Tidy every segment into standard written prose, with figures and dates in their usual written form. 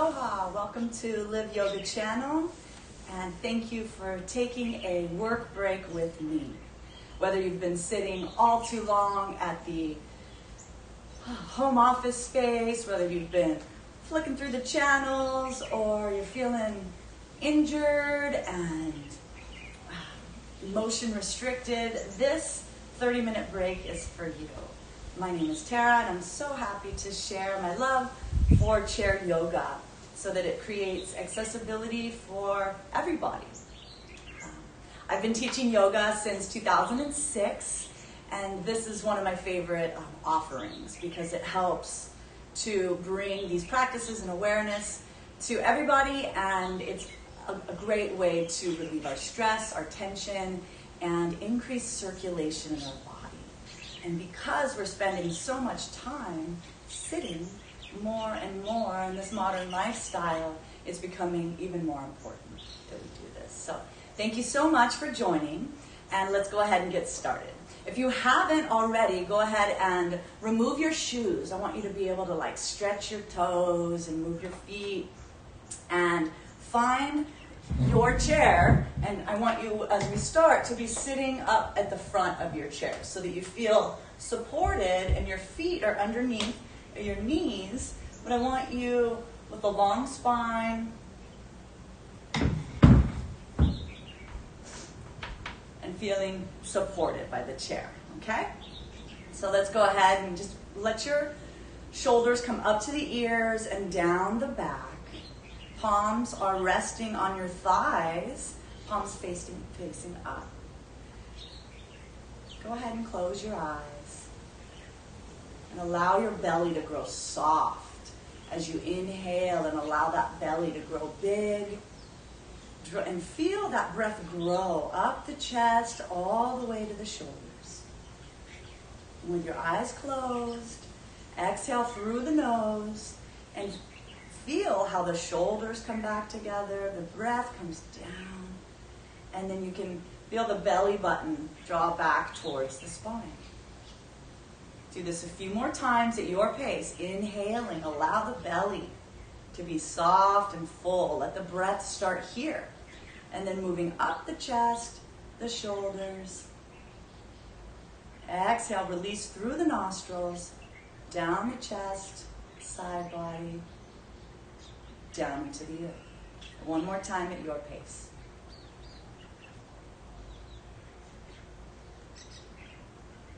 Aloha, welcome to Live Yoga channel, and thank you for taking a work break with me. Whether you've been sitting all too long at the home office space, whether you've been flicking through the channels, or you're feeling injured and motion restricted, this 30-minute break is for you. My name is Terra, and I'm so happy to share my love for chair yoga so that it creates accessibility for everybody. I've been teaching yoga since 2006, and this is one of my favorite offerings because it helps to bring these practices and awareness to everybody, and it's a great way to relieve our stress, our tension, and increase circulation in our body. And because we're spending so much time sitting more and more in this modern lifestyle, it's becoming even more important that we do this. So thank you so much for joining, and let's go ahead and get started. If you haven't already, go ahead and remove your shoes. I want you to be able to stretch your toes and move your feet and find your chair, and I want you, as we start, to be sitting up at the front of your chair so that you feel supported and your feet are underneath your knees, but I want you with a long spine and feeling supported by the chair, okay? So let's go ahead and just let your shoulders come up to the ears and down the back. Palms are resting on your thighs, palms facing up. Go ahead and close your eyes and allow your belly to grow soft as you inhale, and allow that belly to grow big, and feel that breath grow up the chest all the way to the shoulders. And with your eyes closed, exhale through the nose and feel how the shoulders come back together, the breath comes down, and then you can feel the belly button draw back towards the spine. Do this a few more times at your pace. Inhaling, allow the belly to be soft and full. Let the breath start here. And then moving up the chest, the shoulders. Exhale, release through the nostrils, down the chest, side body, down into the earth. One more time at your pace.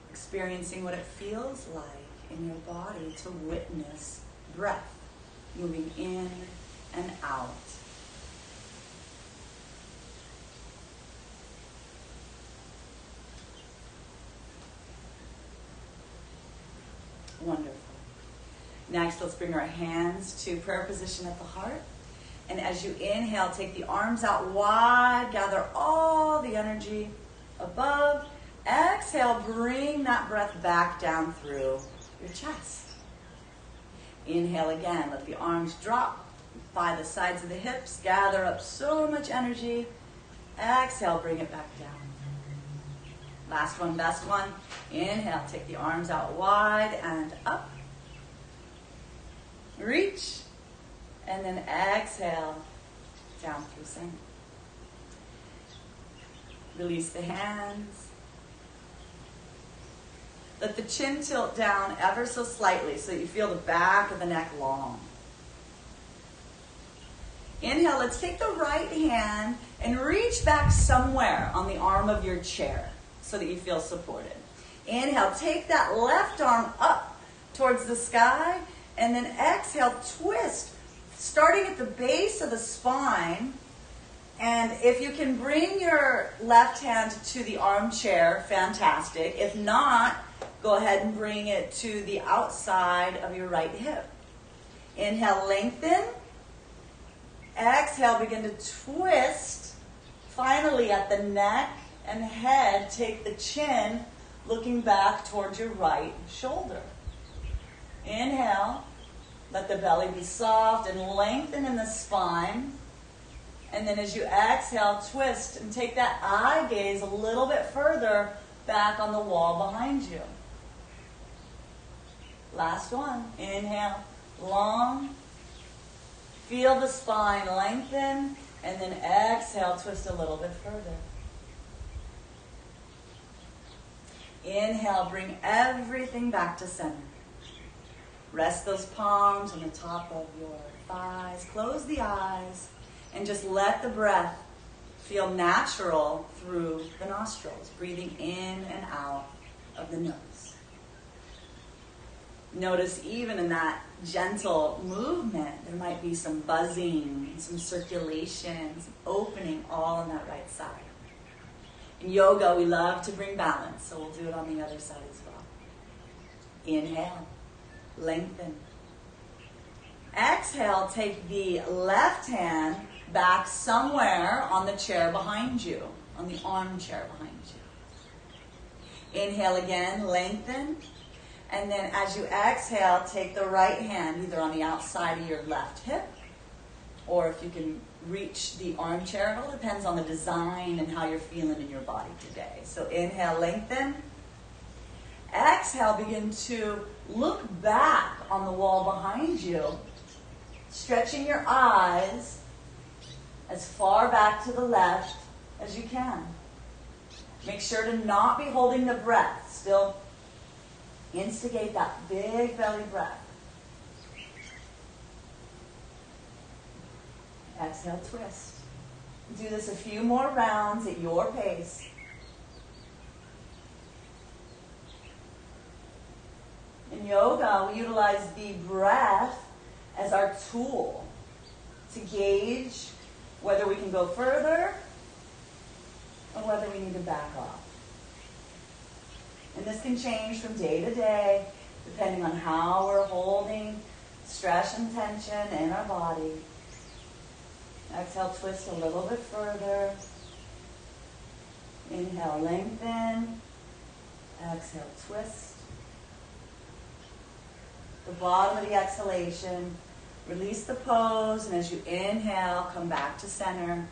Experiencing what it feels like in your body to witness breath moving in and out. Wonderful. Next, let's bring our hands to prayer position at the heart. And as you inhale, take the arms out wide, gather all the energy above. Exhale, bring that breath back down through your chest. Inhale again, let the arms drop by the sides of the hips, gather up so much energy. Exhale, bring it back down. Last one, best one. Inhale, take the arms out wide and up. Reach, and then exhale, down through center. Release the hands. Let the chin tilt down ever so slightly so that you feel the back of the neck long. Inhale, let's take the right hand and reach back somewhere on the arm of your chair so that you feel supported. Inhale, take that left arm up towards the sky, and then exhale, twist, starting at the base of the spine. And if you can bring your left hand to the armchair, fantastic. If not, go ahead and bring it to the outside of your right hip. Inhale, lengthen. Exhale, begin to twist. Finally, at the neck and head, take the chin looking back towards your right shoulder. Inhale, let the belly be soft and lengthen in the spine. And then as you exhale, twist and take that eye gaze a little bit further back on the wall behind you. Last one. Inhale, long. Feel the spine lengthen, and then exhale, twist a little bit further. Inhale, bring everything back to center. Rest those palms on the top of your thighs. Close the eyes, and just let the breath feel natural through the nostrils, breathing in and out of the nose. Notice even in that gentle movement, there might be some buzzing, some circulation, some opening all on that right side. In yoga, we love to bring balance, so we'll do it on the other side as well. Inhale, lengthen. Exhale, take the left hand back somewhere on the chair behind you, on the armchair behind you. Inhale again, lengthen. And then as you exhale, take the right hand either on the outside of your left hip, or if you can reach the armchair. It all depends on the design and how you're feeling in your body today. So inhale, lengthen. Exhale, begin to look back on the wall behind you, stretching your eyes as far back to the left as you can. Make sure to not be holding the breath. Still instigate that big belly breath. Exhale, twist. Do this a few more rounds at your pace. In yoga, we utilize the breath as our tool to gauge whether we can go further or whether we need to back off. And this can change from day to day, depending on how we're holding stress and tension in our body. Exhale, twist a little bit further. Inhale, lengthen. Exhale, twist. The bottom of the exhalation, release the pose, and as you inhale, come back to center.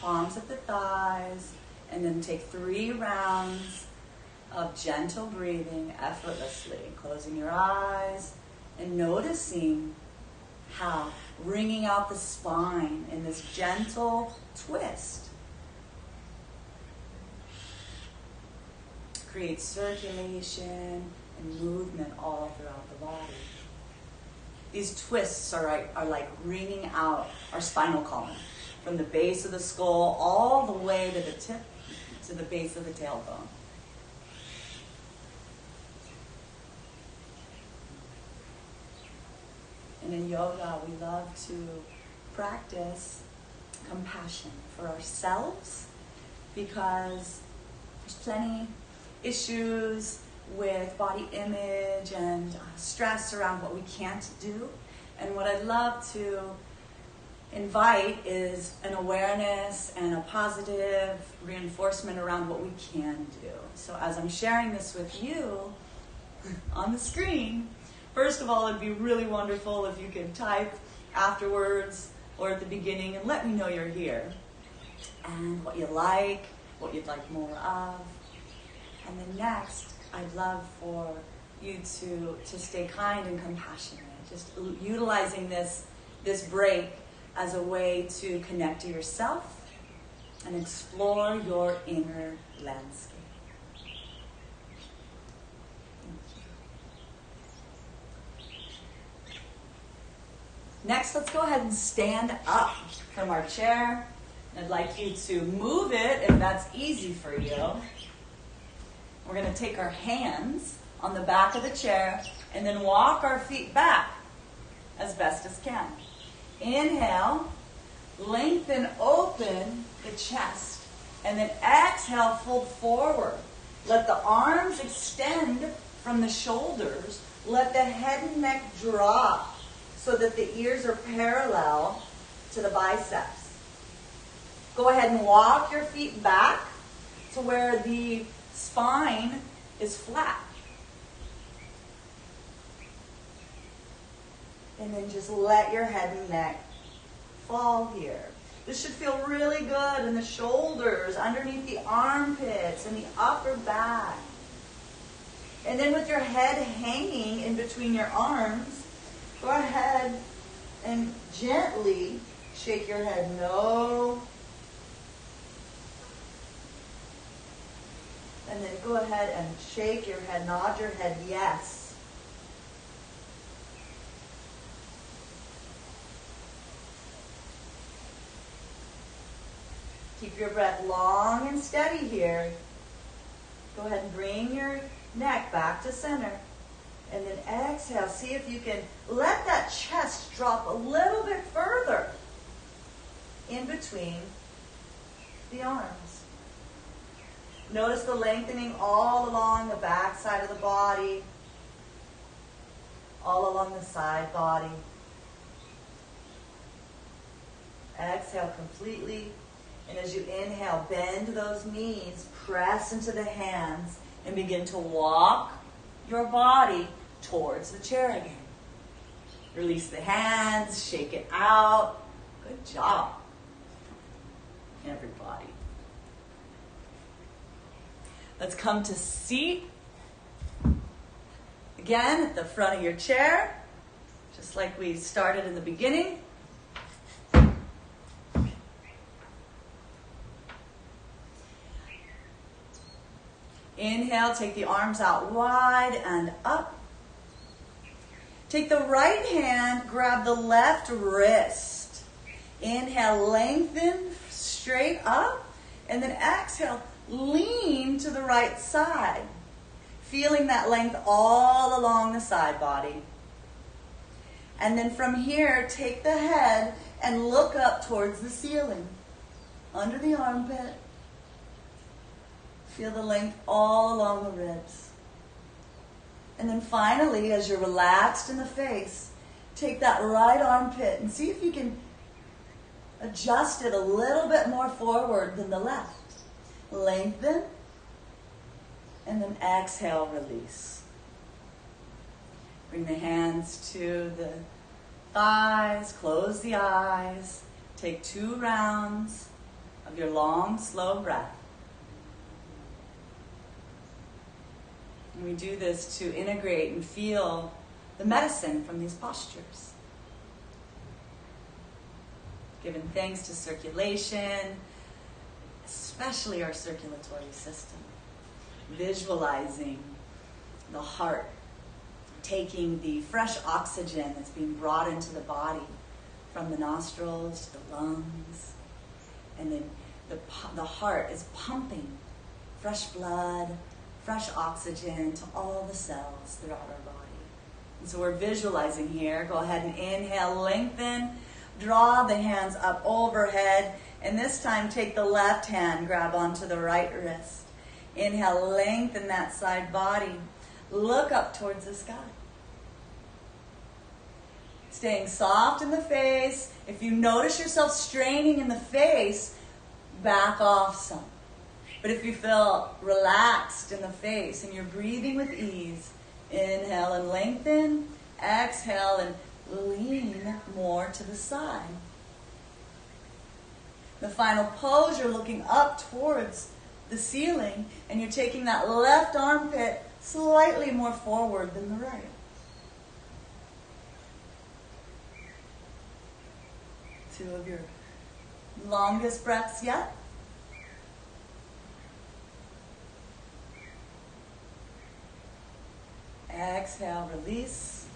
Palms at the thighs, and then take 3 rounds of gentle breathing effortlessly, closing your eyes and noticing how wringing out the spine in this gentle twist creates circulation and movement all throughout the body. These twists are like wringing out our spinal column from the base of the skull all the way to the tip, to the base of the tailbone. And in yoga, we love to practice compassion for ourselves because there's plenty issues with body image and stress around what we can't do. And what I'd love to invite is an awareness and a positive reinforcement around what we can do. So as I'm sharing this with you on the screen, first of all, it'd be really wonderful if you could type afterwards or at the beginning and let me know you're here and what you like, what you'd like more of. And then next, I'd love for you to stay kind and compassionate, just utilizing this break as a way to connect to yourself and explore your inner landscape. Next, let's go ahead and stand up from our chair. I'd like you to move it if that's easy for you. We're going to take our hands on the back of the chair and then walk our feet back as best as can. Inhale, lengthen, open the chest, and then exhale, fold forward. Let the arms extend from the shoulders. Let the head and neck drop so that the ears are parallel to the biceps. Go ahead and walk your feet back to where the spine is flat. And then just let your head and neck fall here. This should feel really good in the shoulders, underneath the armpits, and the upper back. And then with your head hanging in between your arms, go ahead And gently shake your head no. And then go ahead and shake your head, nod your head yes. Keep your breath long and steady here. Go ahead and bring your neck back to center. And then exhale. See if you can let that chest drop a little bit further in between the arms. Notice the lengthening all along the back side of the body, all along the side body. Exhale completely. And as you inhale, bend those knees, press into the hands, and begin to walk your body towards the chair again. Release the hands, shake it out. Good job, everybody. Let's come to seat. Again, at the front of your chair, just like we started in the beginning. Inhale, take the arms out wide and up. Take the right hand, grab the left wrist. Inhale, lengthen straight up. And then exhale, lean to the right side. Feeling that length all along the side body. And then from here, take the head and look up towards the ceiling. Under the armpit. Feel the length all along the ribs. And then finally, as you're relaxed in the face, take that right armpit and see if you can adjust it a little bit more forward than the left. Lengthen. And then exhale, release. Bring the hands to the thighs, close the eyes. Take 2 rounds of your long, slow breath. And we do this to integrate and feel the medicine from these postures. Giving thanks to circulation, especially our circulatory system. Visualizing the heart, taking the fresh oxygen that's being brought into the body from the nostrils to the lungs. And then the heart is pumping fresh blood, fresh oxygen to all the cells throughout our body. And so we're visualizing here. Go ahead and inhale, lengthen, draw the hands up overhead, and this time take the left hand, grab onto the right wrist. Inhale, lengthen that side body. Look up towards the sky. Staying soft in the face. If you notice yourself straining in the face, back off some. But if you feel relaxed in the face and you're breathing with ease, inhale and lengthen, exhale and lean more to the side. The final pose, you're looking up towards the ceiling and you're taking that left armpit slightly more forward than the right. 2 of your longest breaths yet. Exhale, release.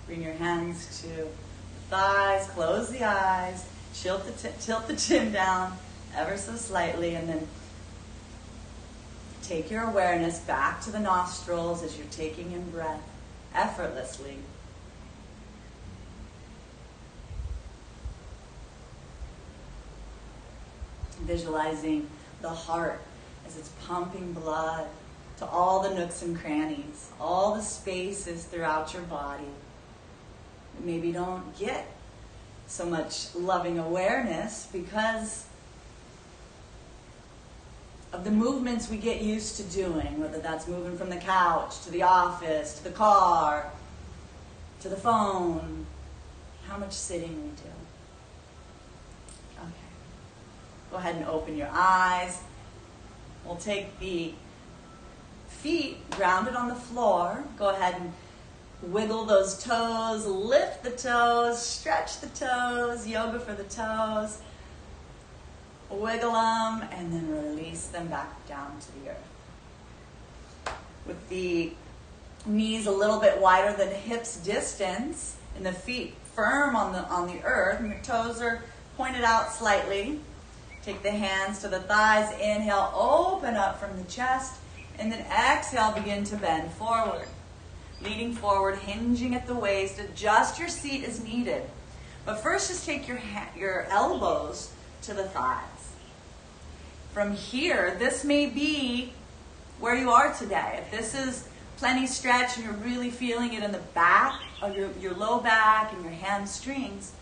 Bring your hands to thighs, close the eyes, tilt the chin down ever so slightly, and then take your awareness back to the nostrils as you're taking in breath effortlessly. Visualizing the heart as it's pumping blood to all the nooks and crannies, all the spaces throughout your body that maybe don't get so much loving awareness because of the movements we get used to doing, whether that's moving from the couch to the office, to the car, to the phone, how much sitting we do. Okay. Go ahead and open your eyes. We'll take the feet grounded on the floor. Go ahead and Wiggle those toes, lift the toes, stretch the toes, yoga for the toes. Wiggle them and then release them back down to the earth. With the knees a little bit wider than hips distance and the feet firm on the earth and your toes are pointed out slightly. Take the hands to the thighs, inhale, open up from the chest, and then exhale, begin to bend forward. Leaning forward, hinging at the waist, adjust your seat as needed. But first just take your elbows to the thighs. From here, this may be where you are today. If this is plenty stretch and you're really feeling it in the back of your low back and your hamstrings,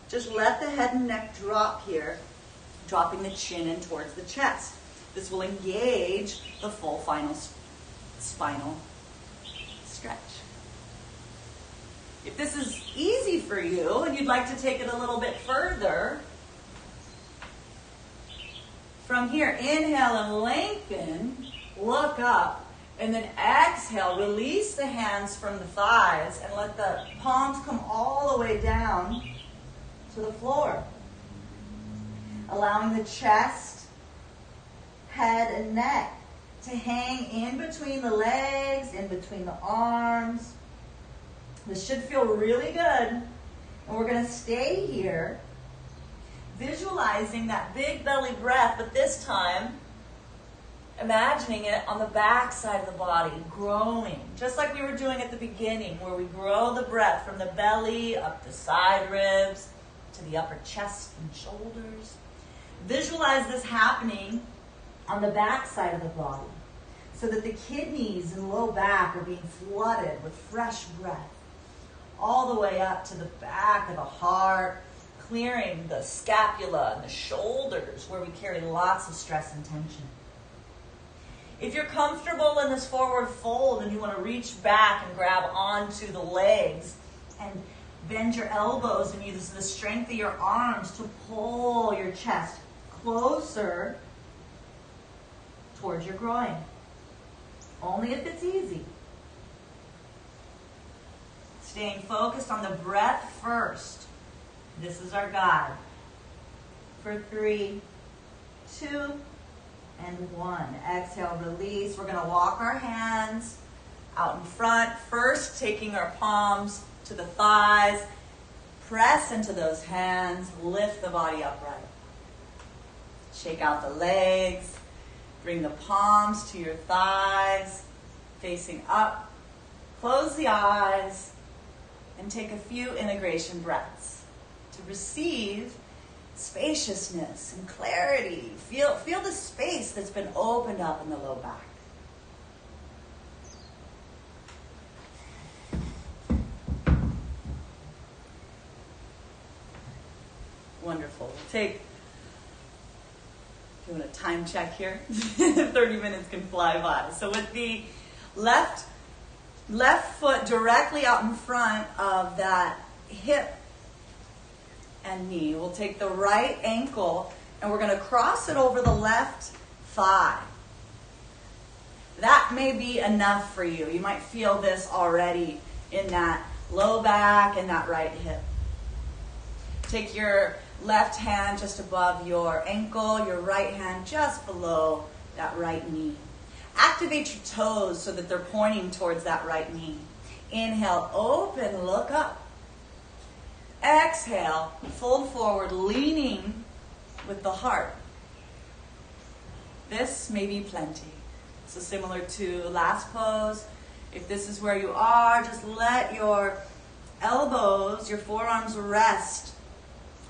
just let the head and neck drop here, dropping the chin in towards the chest. This will engage the full final spinal stretch. If this is easy for you and you'd like to take it a little bit further, from here, inhale and lengthen, look up, and then exhale, release the hands from the thighs and let the palms come all the way down to the floor. Allowing the chest, head, and neck to hang in between the legs, in between the arms. This should feel really good. And we're going to stay here, visualizing that big belly breath, but this time, imagining it on the back side of the body, growing. Just like we were doing at the beginning, where we grow the breath from the belly, up the side ribs, to the upper chest and shoulders. Visualize this happening on the back side of the body, so that the kidneys and low back are being flooded with fresh breath, all the way up to the back of the heart, clearing the scapula and the shoulders where we carry lots of stress and tension. If you're comfortable in this forward fold and you want to reach back and grab onto the legs and bend your elbows and use the strength of your arms to pull your chest closer towards your groin. Only if it's easy. Staying focused on the breath first. This is our guide. For 3, 2, and 1. Exhale, release. We're going to walk our hands out in front. First, taking our palms to the thighs. Press into those hands. Lift the body upright. Shake out the legs. Bring the palms to your thighs, facing up. Close the eyes and take a few integration breaths to receive spaciousness and clarity. Feel the space that's been opened up in the low back. Wonderful. We'll take, doing a time check here, 30 minutes can fly by. So with the left foot directly out in front of that hip and knee, we'll take the right ankle and we're going to cross it over the left thigh. That may be enough for you. You might feel this already in that low back and that right hip. Take your left hand just above your ankle, your right hand just below that right knee. Activate your toes so that they're pointing towards that right knee. Inhale, open, look up. Exhale, fold forward, leaning with the heart. This may be plenty. So similar to last pose, if this is where you are, just let your elbows, your forearms rest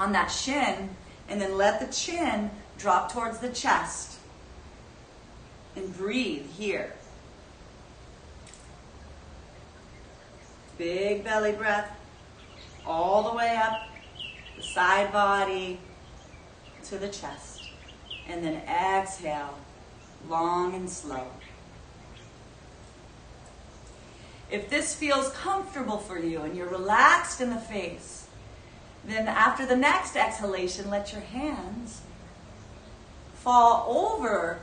on that shin, and then let the chin drop towards the chest. And breathe here. Big belly breath all the way up the side body to the chest. And then exhale, long and slow. If this feels comfortable for you and you're relaxed in the face, then after the next exhalation, let your hands fall over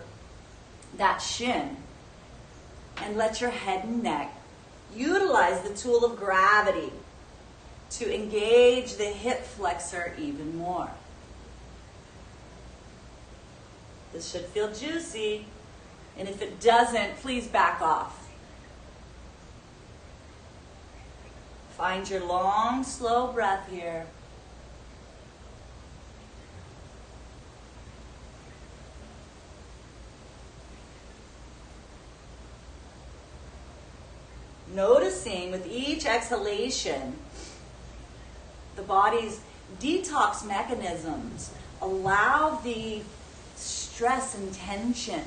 that shin and let your head and neck utilize the tool of gravity to engage the hip flexor even more. This should feel juicy, and if it doesn't, please back off. Find your long, slow breath here. Noticing with each exhalation, the body's detox mechanisms allow the stress and tension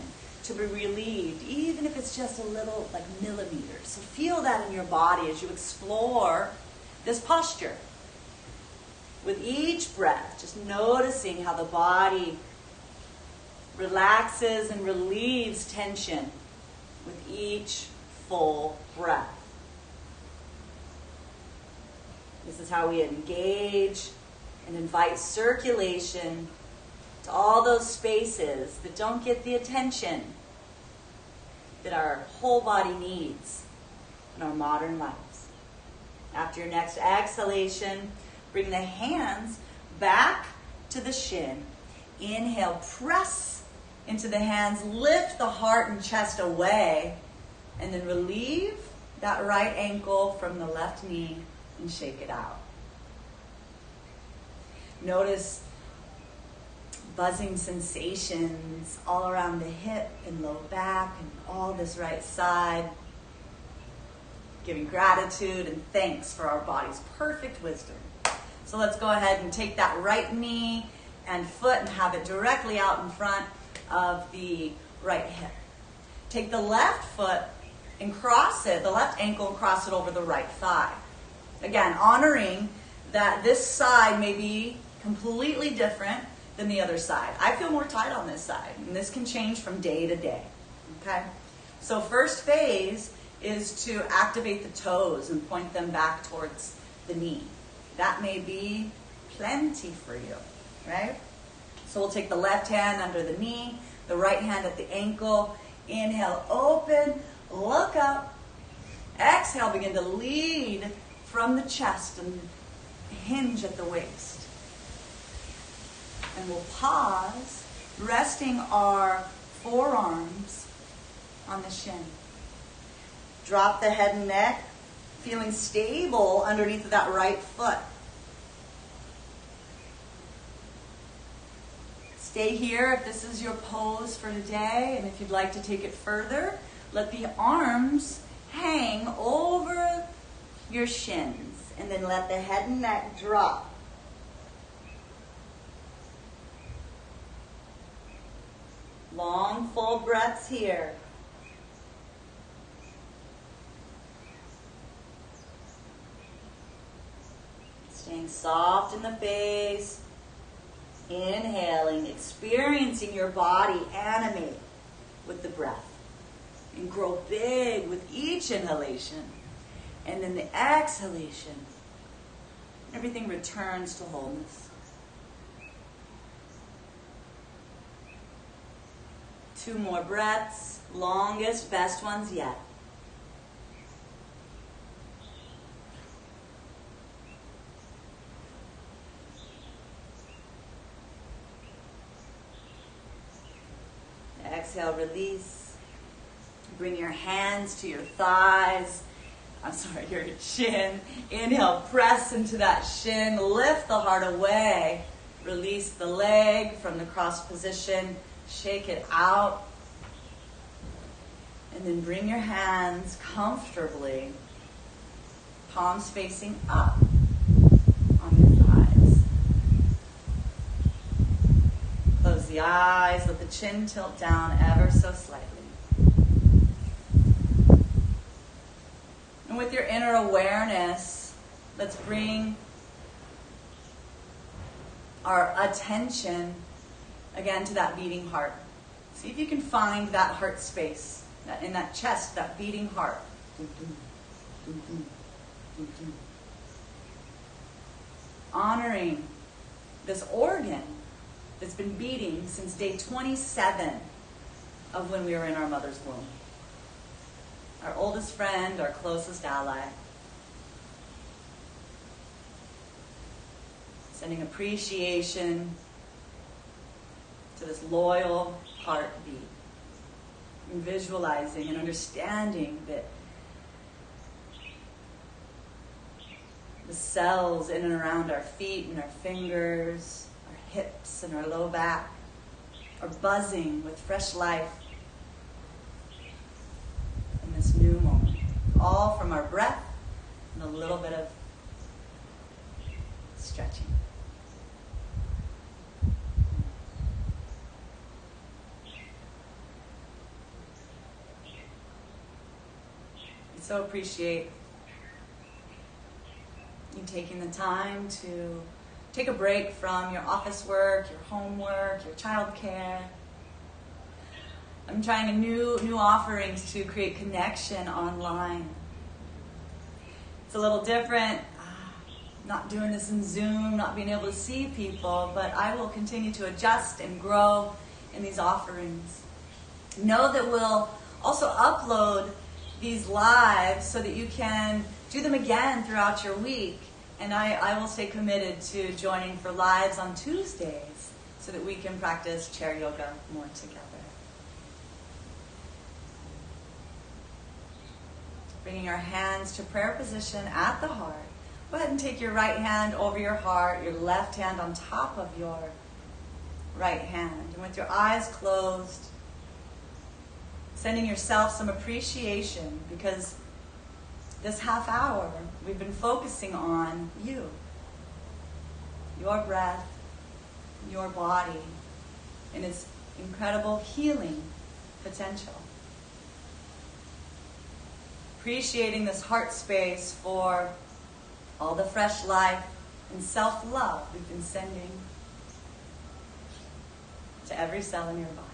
to be relieved, even if it's just a little, like millimeters. So feel that in your body as you explore this posture. With each breath, just noticing how the body relaxes and relieves tension with each full breath. This is how we engage and invite circulation to all those spaces that don't get the attention that our whole body needs in our modern lives. After your next exhalation, bring the hands back to the shin. Inhale, press into the hands, lift the heart and chest away, and then relieve that right ankle from the left knee and shake it out. Notice buzzing sensations all around the hip and low back and all this right side. Giving gratitude and thanks for our body's perfect wisdom. So let's go ahead and take that right knee and foot and have it directly out in front of the right hip. Take the left foot and cross it, the left ankle, and cross it over the right thigh. Again, honoring that this side may be completely different than the other side. I feel more tight on this side, and this can change from day to day. Okay? So first phase is to activate the toes and point them back towards the knee. That may be plenty for you, right? So we'll take the left hand under the knee, the right hand at the ankle. Inhale, open, look up. Exhale, begin to lead from the chest and hinge at the waist. And we'll pause, resting our forearms on the shin. Drop the head and neck, feeling stable underneath of that right foot. Stay here if this is your pose for today, and if you'd like to take it further, let the arms hang over your shins, and then let the head and neck drop. Long, full breaths here. Staying soft in the face. Inhaling, experiencing your body animate with the breath. And grow big with each inhalation. And then the exhalation, everything returns to wholeness. 2 more breaths, longest, best ones yet. Exhale, release. Bring your hands to your thighs. Your shin. Inhale, press into that shin. Lift the heart away. Release the leg from the cross position. Shake it out. And then bring your hands comfortably, palms facing up on your thighs. Close the eyes. Let the chin tilt down ever so slightly. And with your inner awareness, let's bring our attention again to that beating heart. See if you can find that heart space, in that chest, that beating heart. Honoring this organ that's been beating since day 27 of when we were in our mother's womb. our oldest friend, our closest ally. Sending appreciation to this loyal heartbeat. And visualizing and understanding that the cells in and around our feet and our fingers, our hips and our low back are buzzing with fresh life in this new moment. All from our breath and a little bit of stretching. I so appreciate you taking the time to take a break from your office work, your homework, your childcare. I'm trying new offerings to create connection online. It's a little different, not doing this in Zoom, not being able to see people, but I will continue to adjust and grow in these offerings. Know that we'll also upload these lives so that you can do them again throughout your week. And I will stay committed to joining for lives on Tuesdays so that we can practice chair yoga more together. Bringing our hands to prayer position at the heart. Go ahead and take your right hand over your heart, your left hand on top of your right hand. And with your eyes closed, sending yourself some appreciation, because this half hour we've been focusing on you, your breath, your body, and its incredible healing potential. Appreciating this heart space for all the fresh life and self-love we've been sending to every cell in your body.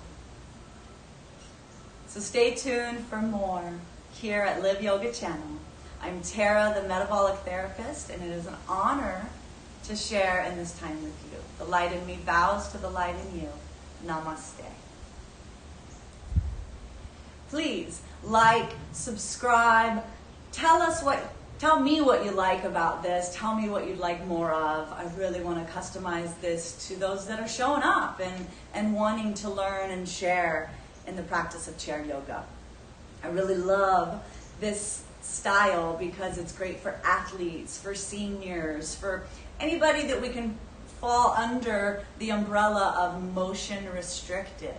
So stay tuned for more here at Live Yoga Channel. I'm Terra, the metabolic therapist, and it is an honor to share in this time with you. The light in me bows to the light in you. Namaste. Please like, subscribe, tell me what you like about this, tell me what you'd like more of. I really want to customize this to those that are showing up and wanting to learn and share in the practice of chair yoga. I really love this style because it's great for athletes, for seniors, for anybody that we can fall under the umbrella of motion restricted.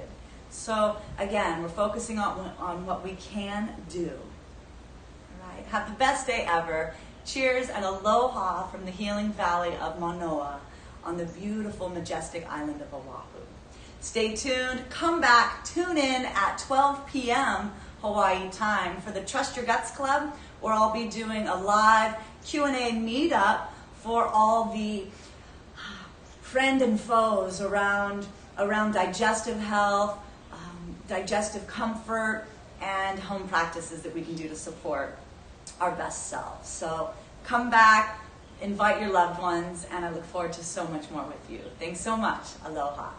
So again, we're focusing on what we can do. All right, have the best day ever. Cheers and aloha from the healing valley of Manoa on the beautiful, majestic island of Oahu. Stay tuned. Come back. Tune in at 12 p.m. Hawaii time for the Trust Your Guts Club, where I'll be doing a live Q&A meetup for all the friend and foes around digestive health, digestive comfort, and home practices that we can do to support our best selves. So come back, invite your loved ones, and I look forward to so much more with you. Thanks so much. Aloha.